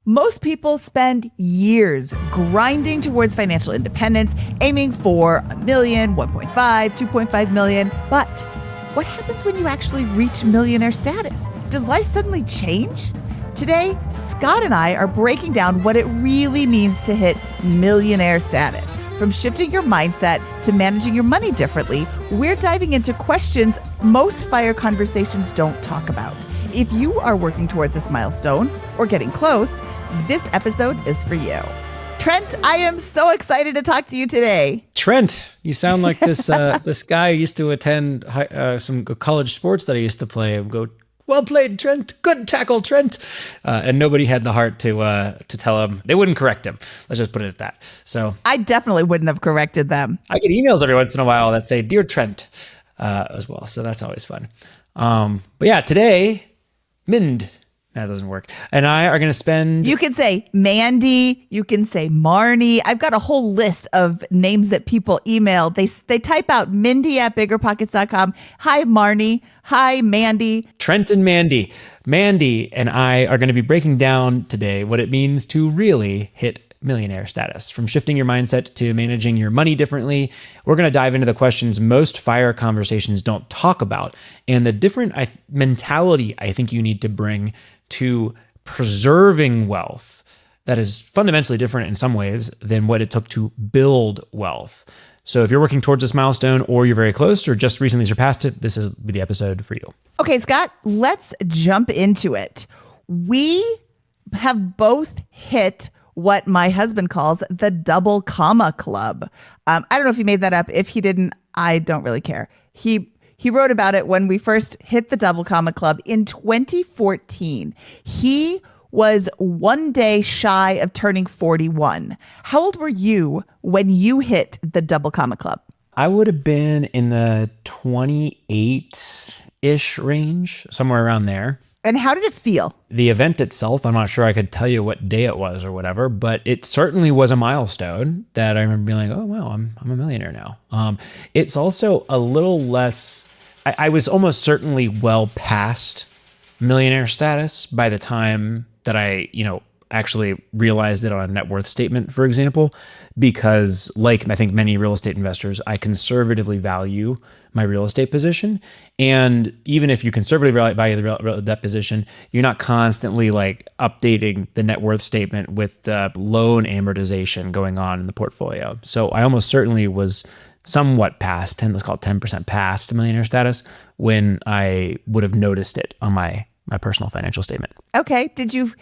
Most people spend years grinding towards financial independence, aiming for $1 million, 1.5, 2.5 million. But what happens when you actually reach millionaire status? Does life suddenly change? Today, Scott and I are breaking down what it really means to hit millionaire status. From shifting your mindset to managing your money differently, we're diving into questions most FIRE conversations don't talk about. If you are working towards this milestone or getting close, this episode is for you. Trent, I am so excited to talk to you today. Trent, you sound like this this guy who used to attend some college sports that I used to play and go, well played, Trent. Good tackle, Trent. And nobody had the heart to tell him. They wouldn't correct him. Let's just put it at that. So I definitely wouldn't have corrected them. I get emails every once in a while that say, Dear Trent, as well. So that's always fun. But yeah, today, that doesn't work. And I are going to spend... You can say Mandy. You can say Marnie. I've got a whole list of names that people email. They type out Mindy at BiggerPockets.com. Hi, Marnie. Hi, Mandy. Trent and Mandy. Mandy and I are going to be breaking down today what it means to really hit millionaire status. From shifting your mindset to managing your money differently, we're going to dive into the questions most FIRE conversations don't talk about and the different mentality I think you need to bring to preserving wealth that is fundamentally different in some ways than what it took to build wealth. So if you're working towards this milestone or you're very close or just recently surpassed it, this is the episode for you. Okay, Scott, let's jump into it. We have both hit what my husband calls the double comma club. I don't know if he made that up. If he didn't, I don't really care. He wrote about it when we first hit the double comma club in 2014. He was one day shy of turning 41. How old were you when you hit the double comma club? I would have been in the 28-ish range, somewhere around there. And how did it feel? The event itself, I'm not sure I could tell you what day it was or whatever, but it certainly was a milestone that I remember being like, oh, wow, I'm a millionaire now. It's also a little less, I was almost certainly well past millionaire status by the time that I, actually realized it on a net worth statement, for example, because like I think many real estate investors, I conservatively value my real estate position. And even if you conservatively value the debt position, you're not constantly like updating the net worth statement with the loan amortization going on in the portfolio. So I almost certainly was somewhat past, let's call it 10% past millionaire status when I would have noticed it on my personal financial statement. Okay. Did you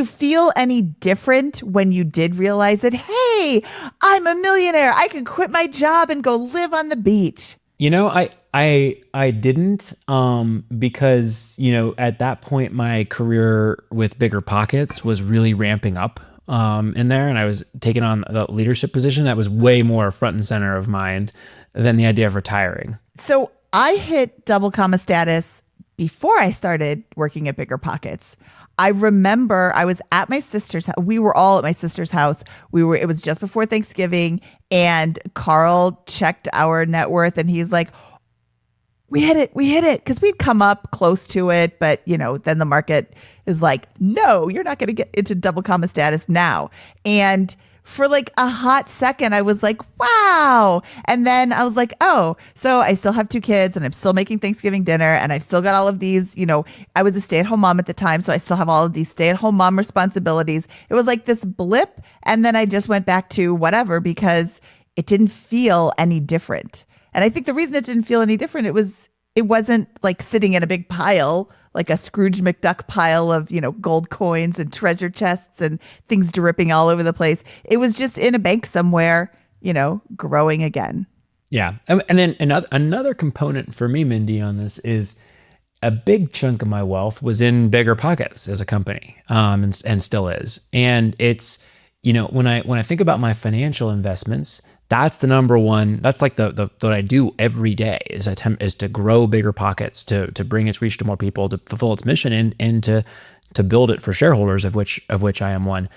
feel any different when you did realize that, hey, I'm a millionaire. I can quit my job and go live on the beach? I didn't because, at that point, my career with BiggerPockets was really ramping up in there. And I was taking on the leadership position that was way more front and center of mind than the idea of retiring. So I hit double comma status before I started working at BiggerPockets. I remember I was at my sister's house. We were all at my sister's house. It was just before Thanksgiving, and Carl checked our net worth and he's like, we hit it. Because we'd come up close to it. But, then the market is like, no, you're not going to get into double comma status now. And for like a hot second, I was like, wow. And then I was like, oh, so I still have 2 kids and I'm still making Thanksgiving dinner and I've still got all of these, I was a stay-at-home mom at the time. So I still have all of these stay-at-home mom responsibilities. It was like this blip. And then I just went back to whatever because it didn't feel any different. And I think the reason it didn't feel any different, it wasn't like sitting in a big pile, like a Scrooge McDuck pile of, gold coins and treasure chests and things dripping all over the place. It was just in a bank somewhere, growing again. Yeah. And then another component for me, Mindy, on this is a big chunk of my wealth was in BiggerPockets as a company, and still is. And it's, when I think about my financial investments, that's the number one. That's like the what I do every day is to grow BiggerPockets, to bring its reach to more people, to fulfill its mission, and to build it for shareholders, of which I am one.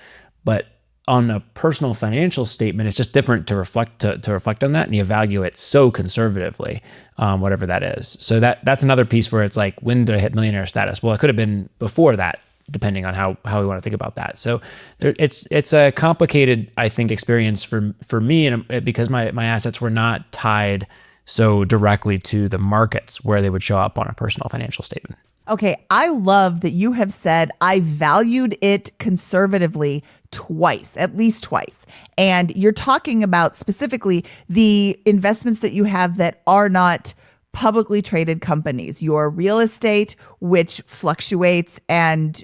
But on a personal financial statement, it's just different to reflect on that, and you evaluate so conservatively, whatever that is. So that's another piece where it's like, when did I hit millionaire status? Well, it could have been before that, depending on how we want to think about that. So it's a complicated, I think, experience for me, and because my assets were not tied so directly to the markets where they would show up on a personal financial statement. Okay, I love that you have said I valued it conservatively twice, at least twice. And you're talking about specifically the investments that you have that are not publicly traded companies. Your real estate, which fluctuates and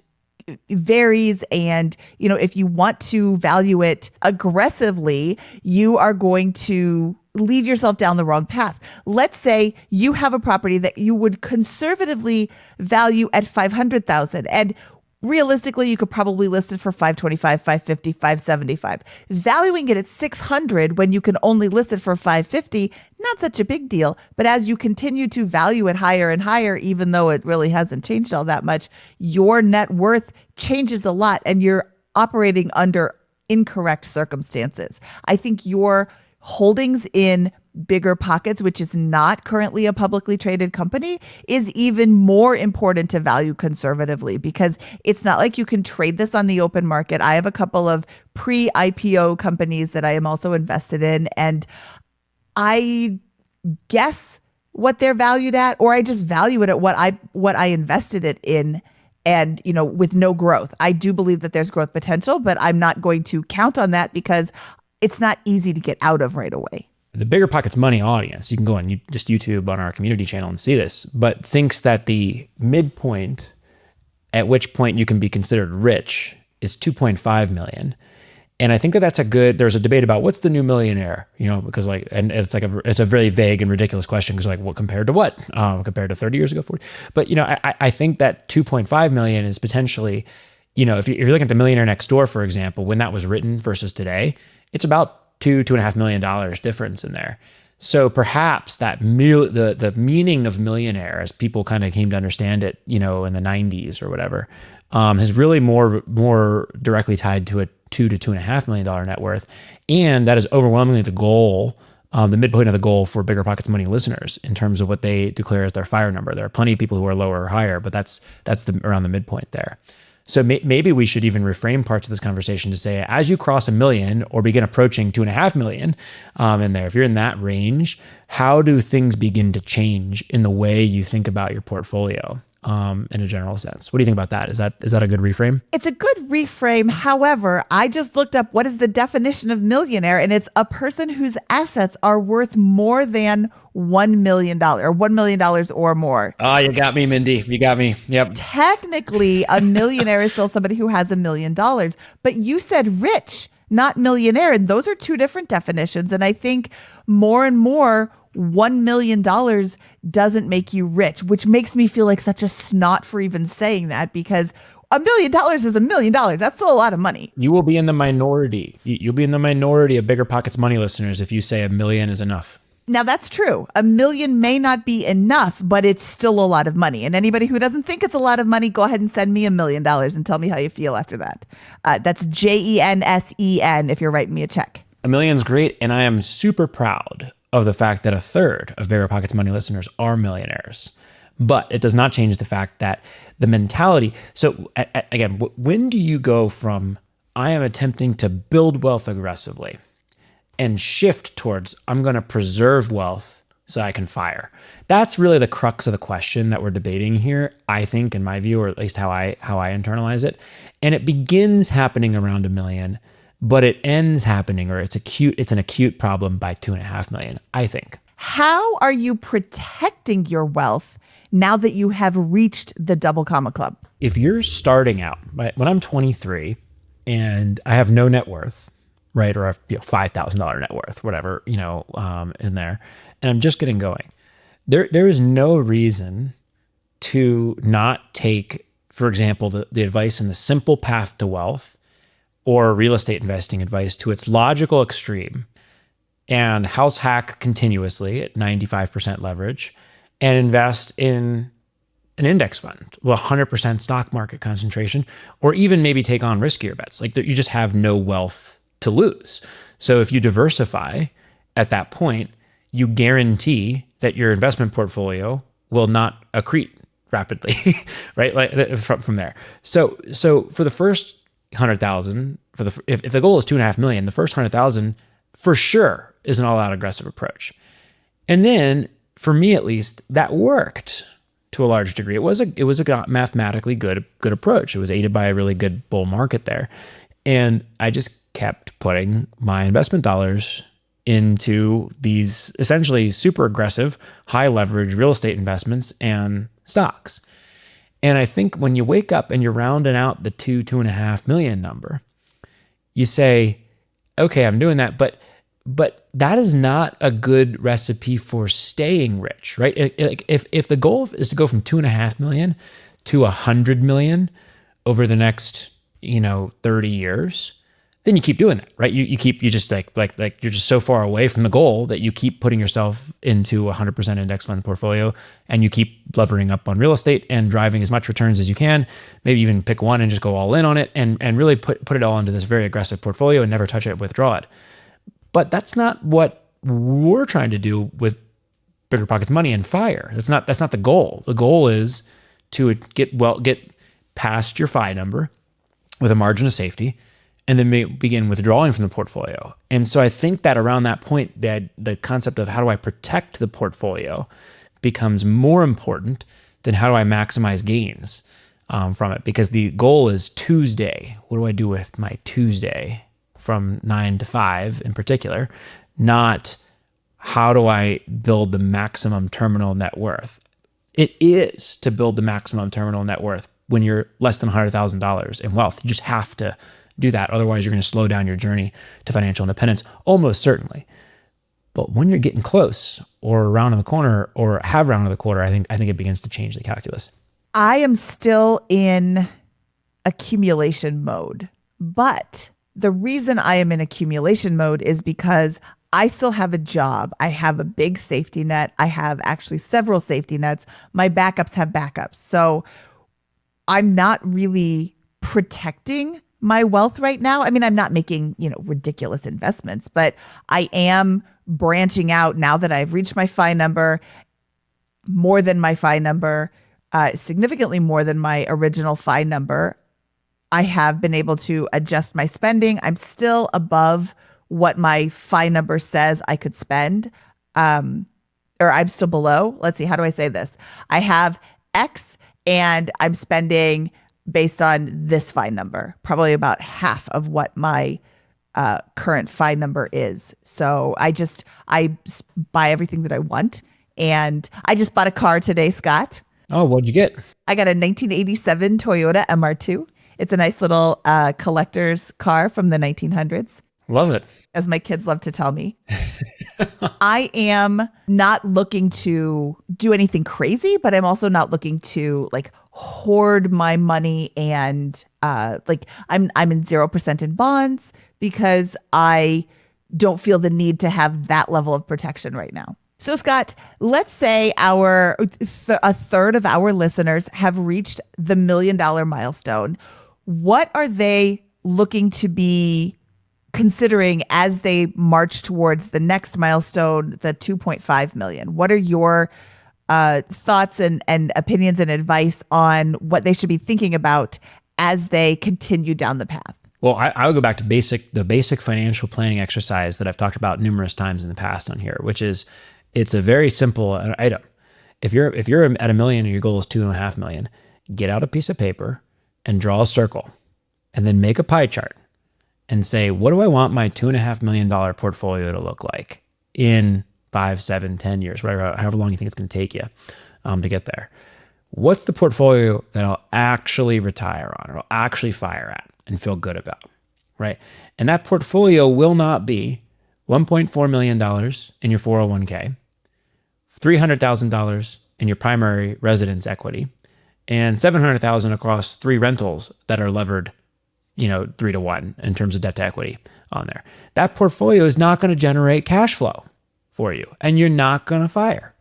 varies, and if you want to value it aggressively, you are going to lead yourself down the wrong path. Let's say you have a property that you would conservatively value at 500,000, and realistically you could probably list it for 525, 550, 575. Valuing it at 600 when you can only list it for 550, not such a big deal. But as you continue to value it higher and higher, even though it really hasn't changed all that much, your net worth changes a lot and you're operating under incorrect circumstances. I think your holdings in BiggerPockets, which is not currently a publicly traded company, is even more important to value conservatively, because it's not like you can trade this on the open market. I have a couple of pre-IPO companies that I am also invested in, and I guess what they're valued at, or I just value it at what I invested it in. And, with no growth. I do believe that there's growth potential, but I'm not going to count on that because it's not easy to get out of right away. The BiggerPockets money audience, you can go on just YouTube on our community channel and see this, but thinks that the midpoint at which point you can be considered rich is 2.5 million. And I think that's there's a debate about what's the new millionaire, because and it's a very vague and ridiculous question, because what compared to what? Compared to 30 years ago, 40. But, I think that 2.5 million is potentially, if you're looking at the Millionaire Next Door, for example, when that was written versus today, it's about $2.5 million difference in there. So perhaps that the meaning of millionaire, as people kind of came to understand it, in the 90s or whatever, is really more directly tied to a $2 to $2.5 million net worth, and that is overwhelmingly the goal, the midpoint of the goal for BiggerPockets money listeners in terms of what they declare as their FIRE number. There are plenty of people who are lower or higher, but that's around the midpoint there. So maybe we should even reframe parts of this conversation to say, as you cross 1 million or begin approaching 2.5 million in there, if you're in that range, how do things begin to change in the way you think about your portfolio in a general sense? What do you think about that? Is that a good reframe? It's a good reframe. However, I just looked up what is the definition of millionaire, and it's a person whose assets are worth more than $1 million or $1 million or more. Oh, you got me, Mindy. You got me. Yep. Technically, a millionaire is still somebody who has $1 million, but you said rich, not millionaire. And those are two different definitions. And I think more and more, $1 million doesn't make you rich, which makes me feel like such a snot for even saying that, because $1 million is $1 million. That's still a lot of money. You will be in the minority. You'll be in the minority of BiggerPockets money listeners if you say $1 million is enough. Now, that's true. $1 million may not be enough, but it's still a lot of money. And anybody who doesn't think it's a lot of money, go ahead and send me $1 million and tell me how you feel after that. That's JENSEN if you're writing me a check. $1 million's great, and I am super proud of the fact that 1/3 of BiggerPockets money listeners are millionaires. But it does not change the fact that the mentality. So again, when do you go from I am attempting to build wealth aggressively and shift towards I'm going to preserve wealth so I can FIRE? That's really the crux of the question that we're debating here, I think, in my view, or at least how I internalize it. And it begins happening around $1 million, but it ends happening, or it's an acute problem by 2.5 million, I think. How are you protecting your wealth now that you have reached the double comma club? If you're starting out, right, when I'm 23 and I have no net worth, right, or I have $5,000 net worth, whatever, in there, and I'm just getting going, there is no reason to not take, for example, the advice in the Simple Path to Wealth or real estate investing advice to its logical extreme and house hack continuously at 95% leverage and invest in an index fund with 100% stock market concentration, or even maybe take on riskier bets. Like you just have no wealth to lose. So if you diversify at that point, you guarantee that your investment portfolio will not accrete rapidly, right? Like from there. So for the first 100,000, if the goal is 2.5 million, the first 100,000 for sure is an all out aggressive approach. And then for me, at least, that worked to a large degree. It was a mathematically good approach. It was aided by a really good bull market there. And I just kept putting my investment dollars into these essentially super aggressive, high leverage real estate investments and stocks. And I think when you wake up and you're rounding out the 2.5 million number, you say, okay, I'm doing that, but that is not a good recipe for staying rich, right? If the goal is to go from 2.5 million to 100 million over the next 30 years, then you keep doing that, right? You just like you're just so far away from the goal that you keep putting yourself into a 100% index fund portfolio, and you keep levering up on real estate and driving as much returns as you can. Maybe even pick one and just go all in on it and really put it all into this very aggressive portfolio and never touch it, withdraw it. But that's not what we're trying to do with BiggerPockets Money and Fire. That's not the goal. The goal is to get past your FI number with a margin of safety, and then begin withdrawing from the portfolio. And so I think that around that point, that the concept of how do I protect the portfolio becomes more important than how do I maximize gains from it. Because the goal is Tuesday. What do I do with my Tuesday from 9 to 5 in particular? Not how do I build the maximum terminal net worth? It is to build the maximum terminal net worth when you're less than $100,000 in wealth. You just have to do that. Otherwise, you're going to slow down your journey to financial independence, almost certainly. But when you're getting close or around the corner or have rounded the corner, I think it begins to change the calculus. I am still in accumulation mode, but the reason I am in accumulation mode is because I still have a job. I have a big safety net. I have actually several safety nets. My backups have backups. So I'm not really protecting my wealth right now. I mean, I'm not making, ridiculous investments, but I am branching out now that I've reached my FI number, more than my FI number, significantly more than my original FI number. I have been able to adjust my spending. I'm still above what my FI number says I could spend, or I'm still below. Let's see, how do I say this? I have X and I'm spending based on this FI number, probably about half of what my current FI number is. So I buy everything that I want. And I just bought a car today, Scott. Oh, what'd you get? I got a 1987 Toyota MR2. It's a nice little collector's car from the 1900s. Love it. As my kids love to tell me. I am not looking to do anything crazy, but I'm also not looking to hoard my money and I'm in 0% in bonds because I don't feel the need to have that level of protection right now. So Scott, let's say a third of our listeners have reached the $1 million milestone. What are they looking to be considering as they march towards the next milestone, the 2.5 million? What are your thoughts and opinions and advice on what they should be thinking about as they continue down the path? Well, I would go back to the basic financial planning exercise that I've talked about numerous times in the past on here, which is it's a very simple item. If you're at $1 million and your goal is 2.5 million, get out a piece of paper and draw a circle, and then make a pie chart and say, what do I want my $2.5 million portfolio to look like in 5, 7, 10 years, whatever, however long you think it's going to take you to get there? What's the portfolio that I'll actually retire on, or I'll actually fire at and feel good about, right? And that portfolio will not be $1.4 million in your 401k, $300,000 in your primary residence equity, and $700,000 across 3 rentals that are levered 3 to 1 in terms of debt to equity on there. That portfolio is not going to generate cash flow for you, and you're not going to fire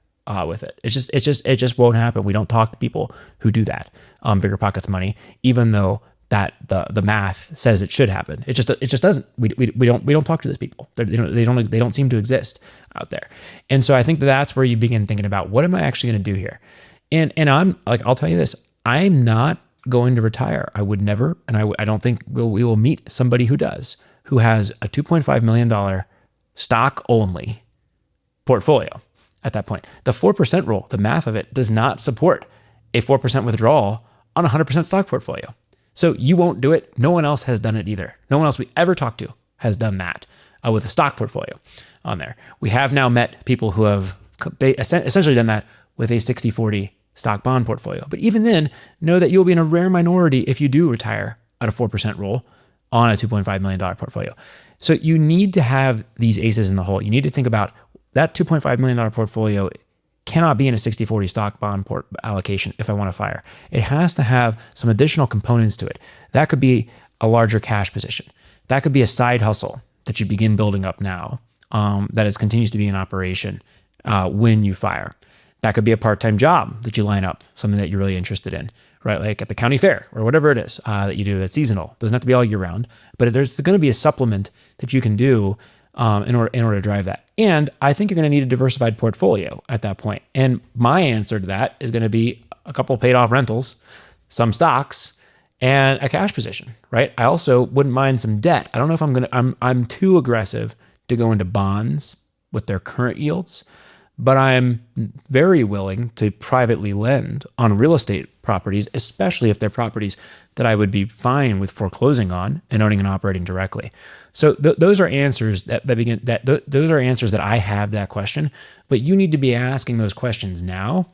with it. It just won't happen. We don't talk to people who do that on BiggerPockets Money, even though that the math says it should happen. It just doesn't. We don't talk to those people. They don't seem to exist out there. And so I think that's where you begin thinking about, what am I actually going to do here? And I'm like, I'll tell you this, I'm not going to retire. I would never, and I don't think we will meet somebody who does, who has a $2.5 million stock only portfolio at that point. The 4% rule, the math of it does not support a 4% withdrawal on a 100% stock portfolio. So you won't do it. No one else has done it either. No one else we ever talked to has done that with a stock portfolio on there. We have now met people who have essentially done that with a 60-40 stock bond portfolio. But even then, know that you'll be in a rare minority if you do retire at a 4% rule on a $2.5 million portfolio. So you need to have these aces in the hole. You need to think about that $2.5 million portfolio cannot be in a 60-40 stock bond allocation if I want to fire. It has to have some additional components to it. That could be a larger cash position. That could be a side hustle that you begin building up now continues to be in operation when you fire. That could be a part-time job that you line up, something that you're really interested in, right? Like at the county fair or whatever it is that you do that's seasonal. Doesn't have to be all year round, but there's going to be a supplement that you can do in order to drive that. And I think you're going to need a diversified portfolio at that point. And my answer to that is going to be a couple paid off rentals, some stocks, and a cash position, right? I also wouldn't mind some debt. I don't know if I'm too aggressive to go into bonds with their current yields, but I'm very willing to privately lend on real estate properties, especially if they're properties that I would be fine with foreclosing on and owning and operating directly. So those are answers those are answers that I have to that question, but you need to be asking those questions now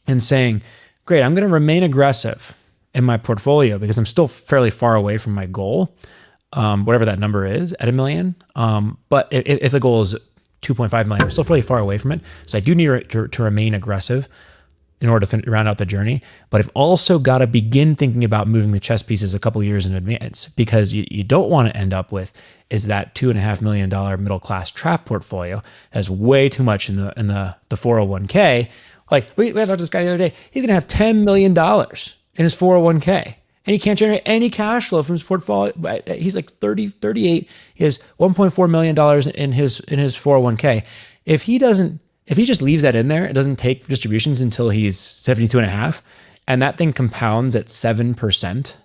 and saying, great, I'm going to remain aggressive in my portfolio because I'm still fairly far away from my goal, whatever that number is at $1 million. But if the goal is 2.5 million, I'm still fairly far away from it. So I do need to remain aggressive in order to round out the journey. But I've also got to begin thinking about moving the chess pieces a couple years in advance, because you don't want to end up with is that $2.5 million middle-class trap portfolio that has way too much in the 401k. Like we talked to this guy the other day, he's going to have $10 million in his 401k. And he can't generate any cash flow from his portfolio. He's like 38. He has $1.4 million in his 401k. If he just leaves that in there, it doesn't take distributions until he's 72 and a half, and that thing compounds at 7%.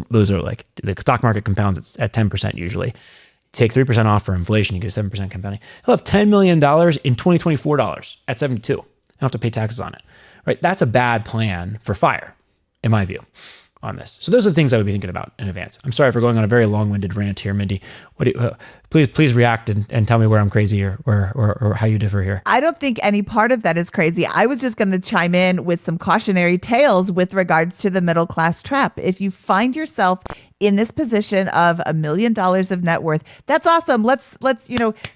Those are like the stock market compounds at 10% usually. Take 3% off for inflation, you get 7% compounding. He'll have $10 million in 2024 dollars at 72. I don't have to pay taxes on it, right? That's a bad plan for fire, in my view, on this. So those are the things I would be thinking about in advance. I'm sorry for going on a very long-winded rant here, Mindy. Please react and tell me where I'm crazy or how you differ here. I don't think any part of that is crazy. I was just going to chime in with some cautionary tales with regards to the middle class trap. If you find yourself in this position of $1 million of net worth, that's awesome. Let's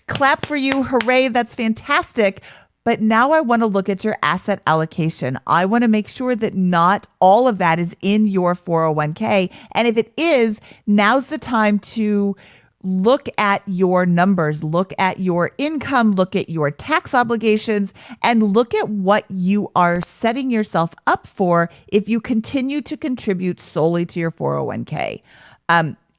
clap for you. Hooray. That's fantastic. But now I want to look at your asset allocation. I want to make sure that not all of that is in your 401k. And if it is, now's the time to look at your numbers, look at your income, look at your tax obligations, and look at what you are setting yourself up for if you continue to contribute solely to your 401k.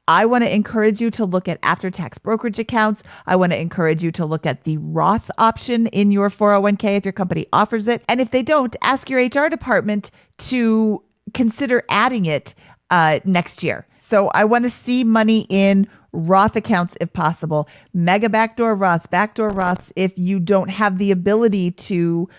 I want to encourage you to look at after-tax brokerage accounts. I want to encourage you to look at the Roth option in your 401k if your company offers it. And if they don't, ask your HR department to consider adding it next year. So I want to see money in Roth accounts if possible. Mega backdoor Roths if you don't have the ability to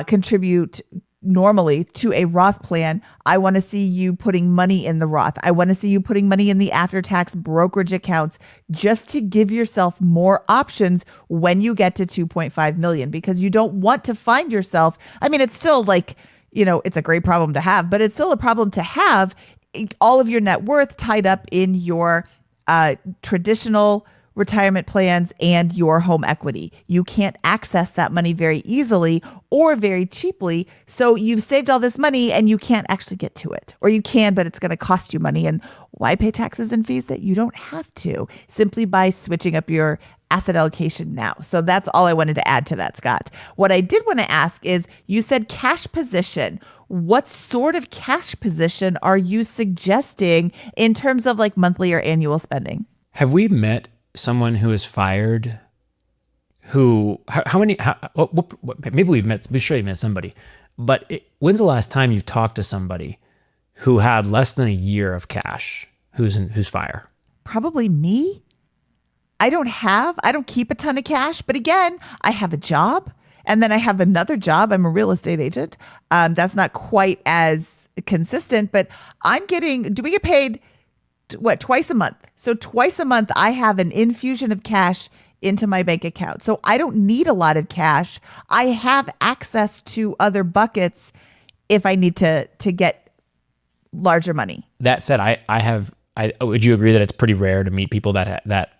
contribute normally to a Roth plan. I want to see you putting money in the Roth. I want to see you putting money in the after-tax brokerage accounts just to give yourself more options when you get to 2.5 million, because you don't want to find yourself. I mean, it's still like, it's a great problem to have, but it's still a problem to have all of your net worth tied up in your traditional retirement plans and your home equity. You can't access that money very easily or very cheaply. So you've saved all this money and you can't actually get to it. Or you can, but it's going to cost you money. And why pay taxes and fees that you don't have to, simply by switching up your asset allocation now? So that's all I wanted to add to that, Scott. What I did want to ask is, you said cash position. What sort of cash position are you suggesting in terms of like monthly or annual spending? Have we met someone who is fired maybe we've met, we're sure you met somebody But when's the last time you've talked to somebody who had less than a year of cash who's fire? Probably me. I don't keep a ton of cash, but again, I have a job and then I have another job. I'm a real estate agent. That's not quite as consistent, but do we get paid twice a month? So twice a month, I have an infusion of cash into my bank account. So I don't need a lot of cash. I have access to other buckets if I need to get larger money. That said, would you agree that it's pretty rare to meet people that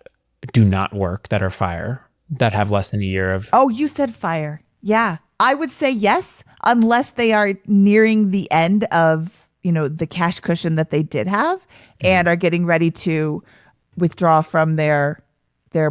do not work, that are fire, that have less than a year of... Oh, you said fire. Yeah. I would say yes, unless they are nearing the end of, the cash cushion that they did have and are getting ready to withdraw from their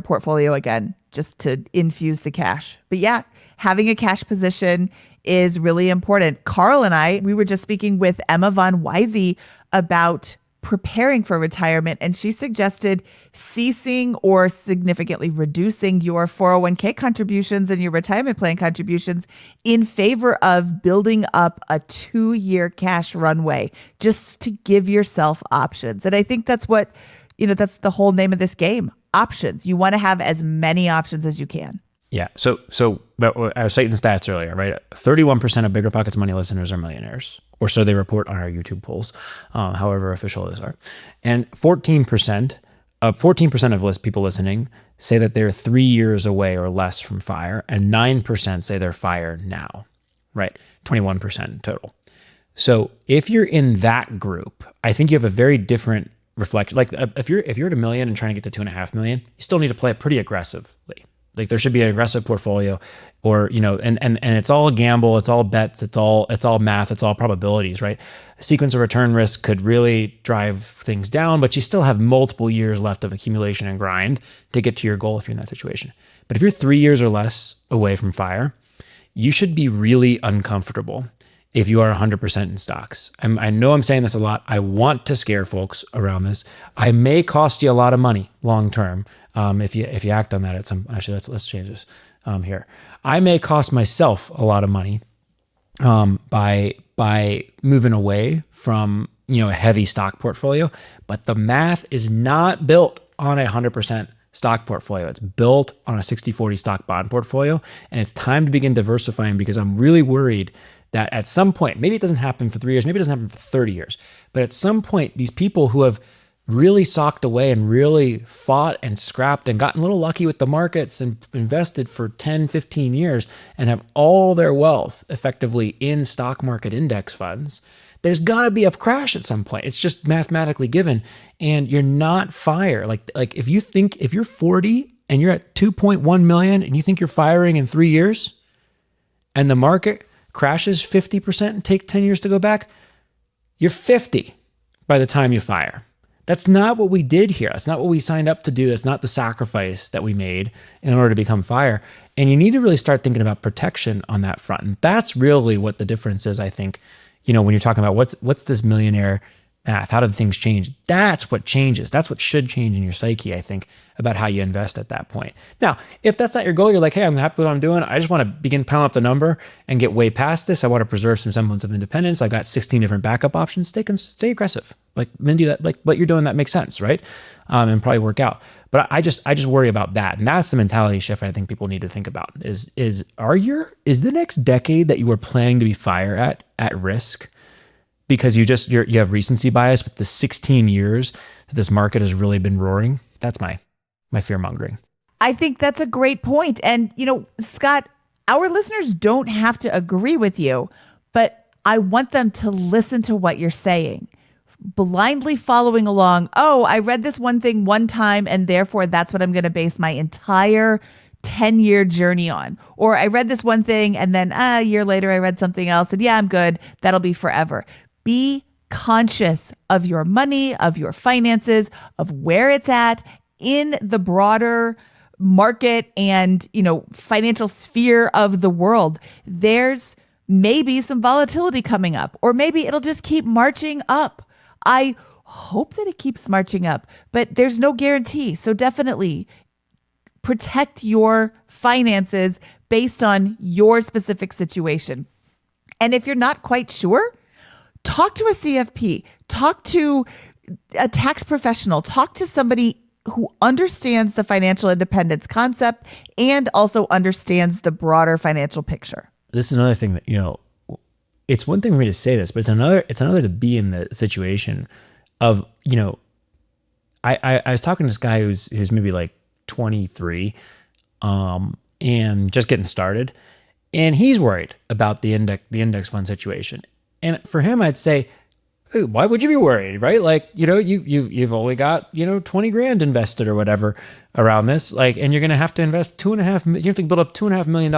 portfolio again, just to infuse the cash. But yeah, having a cash position is really important. Carl and we were just speaking with Emma von Weise about preparing for retirement, and she suggested ceasing or significantly reducing your 401k contributions and your retirement plan contributions in favor of building up a 2-year cash runway, just to give yourself options. And I think that's that's the whole name of this game. Options. You want to have as many options as you can. Yeah. So I was citing stats earlier, right? 31% of BiggerPockets money listeners are millionaires, or so they report on our YouTube polls, however official those are. And 14% of people listening say that they're 3 years away or less from fire, and 9% say they're fire now, right? 21% total. So if you're in that group, I think you have a very different reflection. Like if you're at $1 million and trying to get to $2.5 million, you still need to play it pretty aggressively. Like there should be an aggressive portfolio, or and it's all a gamble, it's all bets, it's all math, it's all probabilities, right? A sequence of return risk could really drive things down, but you still have multiple years left of accumulation and grind to get to your goal if you're in that situation. But if you're 3 years or less away from fire, you should be really uncomfortable if you are 100% in stocks. I know I'm saying this a lot. I want to scare folks around this. I may cost you a lot of money long term if you act on that at some. Actually, let's change this here. I may cost myself a lot of money by moving away from a heavy stock portfolio, but the math is not built on 100% stock portfolio. It's built on a 60-40 stock bond portfolio, and it's time to begin diversifying, because I'm really worried that at some point, maybe it doesn't happen for 3 years, maybe it doesn't happen for 30 years, but at some point, these people who have really socked away and really fought and scrapped and gotten a little lucky with the markets and invested for 10, 15 years and have all their wealth effectively in stock market index funds, there's got to be a crash at some point. It's just mathematically given, and you're not fire. Like if you're 40 and you're at 2.1 million and you think you're firing in 3 years and the market crashes 50% and take 10 years to go back, you're 50 by the time you fire. That's not what we did here. That's not what we signed up to do. That's not the sacrifice that we made in order to become fire. And you need to really start thinking about protection on that front. And that's really what the difference is, I think, when you're talking about what's this millionaire math, how did things change? That's what changes. That's what should change in your psyche, I think, about how you invest at that point. Now, if that's not your goal, you're like, hey, I'm happy with what I'm doing. I just want to begin piling up the number and get way past this. I want to preserve some semblance of independence. I've got 16 different backup options. Stay aggressive. Like Mindy, that like what you're doing, that makes sense, right? And probably work out. But I just worry about that. And that's the mentality shift I think people need to think about is the next decade that you were planning to be fire at risk? Because you have recency bias with the 16 years that this market has really been roaring. That's my fear mongering. I think that's a great point. And, Scott, our listeners don't have to agree with you, but I want them to listen to what you're saying. Blindly following along, I read this one thing one time, and therefore that's what I'm going to base my entire 10-year journey on. Or I read this one thing, and then a year later I read something else, and yeah, I'm good. That'll be forever. Be conscious of your money, of your finances, of where it's at in the broader market and, financial sphere of the world. There's maybe some volatility coming up, or maybe it'll just keep marching up. I hope that it keeps marching up, but there's no guarantee. So definitely protect your finances based on your specific situation. And if you're not quite sure, talk to a CFP, talk to a tax professional, talk to somebody who understands the financial independence concept and also understands the broader financial picture. This is another thing that, it's one thing for me to say this, but it's another to be in the situation of, I was talking to this guy who's maybe like 23, and just getting started, and he's worried about the index fund situation. And for him, I'd say, hey, why would you be worried, right? Like, you've only got, 20 grand invested or whatever around this, like, and you're going to have to invest you have to build up $2.5 million.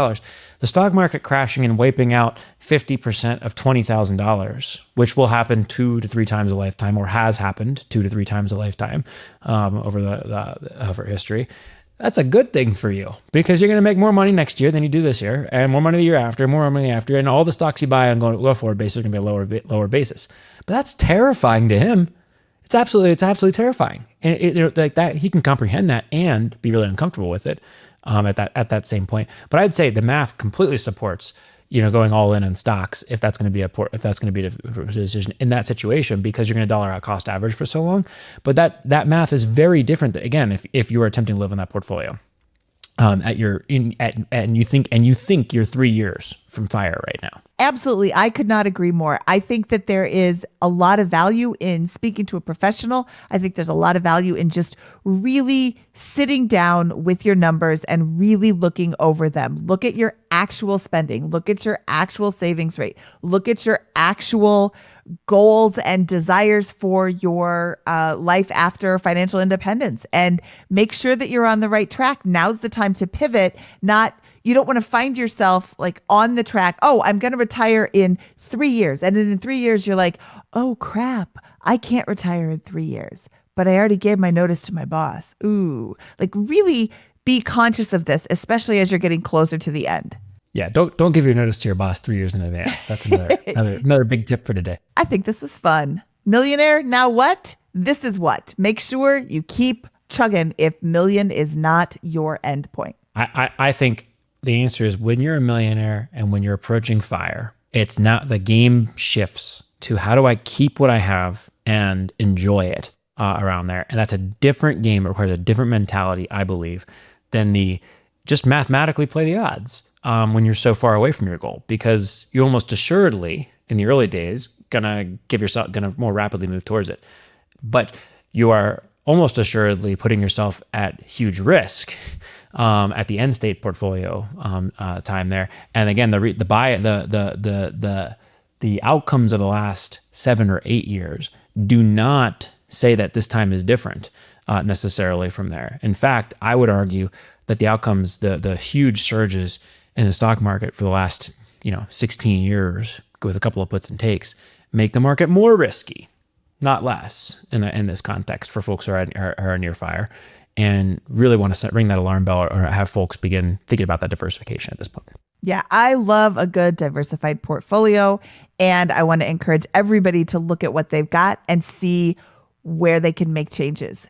The stock market crashing and wiping out 50% of $20,000, which will happen 2 to 3 times a lifetime, or has happened 2 to 3 times a lifetime, over history. That's a good thing for you, because you're going to make more money next year than you do this year, and more money the year after, more money after, and all the stocks you buy on go forward basis are going to be a lower basis. But that's terrifying to him. It's absolutely terrifying, and like that, he can comprehend that and be really uncomfortable with it at that same point. But I'd say the math completely supports going all in on stocks if that's going to be a decision in that situation, because you're going to dollar out cost average for so long. But that math is very different, again, if you are attempting to live in that portfolio and you think you're 3 years from fire right now. Absolutely. I could not agree more. I think that there is a lot of value in speaking to a professional. I think there's a lot of value in just really sitting down with your numbers and really looking over them. Look at your actual spending. Look at your actual savings rate. Look at your actual goals and desires for your life after financial independence, and make sure that you're on the right track. Now's the time to pivot. You don't want to find yourself like on the track. Oh, I'm going to retire in 3 years. And then in 3 years, you're like, oh crap, I can't retire in 3 years, but I already gave my notice to my boss. Ooh, like really be conscious of this, especially as you're getting closer to the end. Yeah, don't give your notice to your boss 3 years in advance. That's another big tip for today. I think this was fun. Millionaire, now what? This is what. Make sure you keep chugging if million is not your end point. I think the answer is, when you're a millionaire and when you're approaching fire, it's not, the game shifts to how do I keep what I have and enjoy it around there. And that's a different game. It requires a different mentality, I believe, than the just mathematically play the odds when you're so far away from your goal, because you almost assuredly in the early days gonna more rapidly move towards it. But you are almost assuredly putting yourself at huge risk at the end state portfolio time there. And again, the outcomes of the last 7 or 8 years do not say that this time is different necessarily from there. In fact, I would argue that the outcomes, the huge surges in the stock market for the last 16 years, with a couple of puts and takes, make the market more risky, not less, in this context for folks who are near fire, and really want to ring that alarm bell or have folks begin thinking about that diversification at this point. Yeah, I love a good diversified portfolio, and I want to encourage everybody to look at what they've got and see where they can make changes.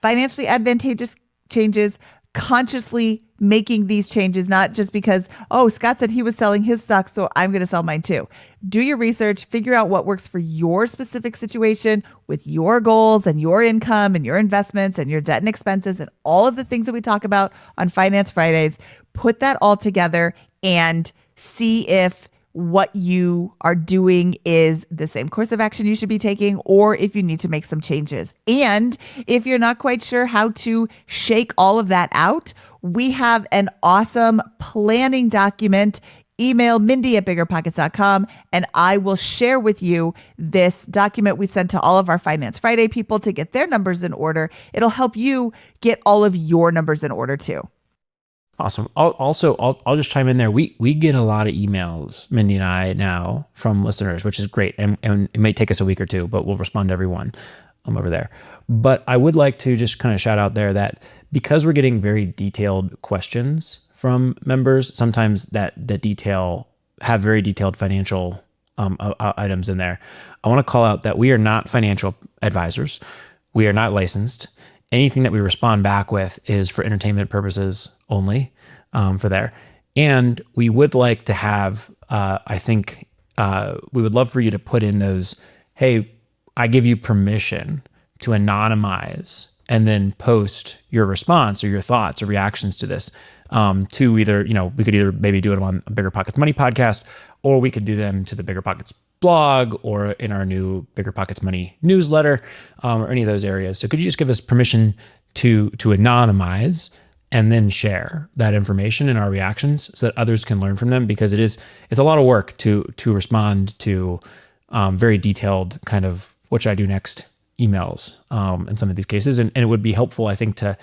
Financially advantageous changes, consciously making these changes, not just because, oh, Scott said he was selling his stock, so I'm going to sell mine too. Do your research, figure out what works for your specific situation with your goals and your income and your investments and your debt and expenses and all of the things that we talk about on Finance Fridays. Put that all together and see if what you are doing is the same course of action you should be taking, or if you need to make some changes. And if you're not quite sure how to shake all of that out, we have an awesome planning document. Email Mindy at BiggerPockets.com, and I will share with you this document we sent to all of our Finance Friday people to get their numbers in order. It'll help you get all of your numbers in order too. Awesome. I'll just chime in there. We get a lot of emails, Mindy and I, now from listeners, which is great. And it may take us a week or two, but we'll respond to everyone over there. But I would like to just kind of shout out there that because we're getting very detailed questions from members, sometimes that have very detailed financial items in there. I want to call out that we are not financial advisors. We are not licensed. Anything that we respond back with is for entertainment purposes only for there. And we would like to have, I think, we would love for you to put in those, hey, I give you permission to anonymize and then post your response or your thoughts or reactions to this to either, we could either maybe do it on a BiggerPockets Money podcast, or we could do them to the BiggerPockets blog or in our new BiggerPockets Money newsletter, or any of those areas. So could you just give us permission to anonymize and then share that information in our reactions so that others can learn from them? Because it's a lot of work to respond to very detailed kind of what should I do next emails in some of these cases, and it would be helpful, I think, to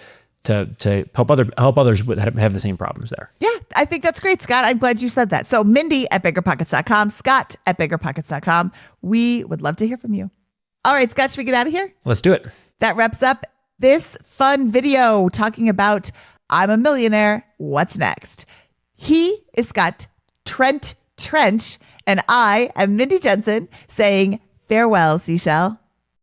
help others have the same problems there. Yeah, I think that's great, Scott. I'm glad you said that. So Mindy at BiggerPockets.com, Scott at BiggerPockets.com. We would love to hear from you. All right, Scott, should we get out of here? Let's do it. That wraps up this fun video talking about I'm a millionaire. What's next? He is Scott Trent Trench, and I am Mindy Jensen saying farewell, seashell.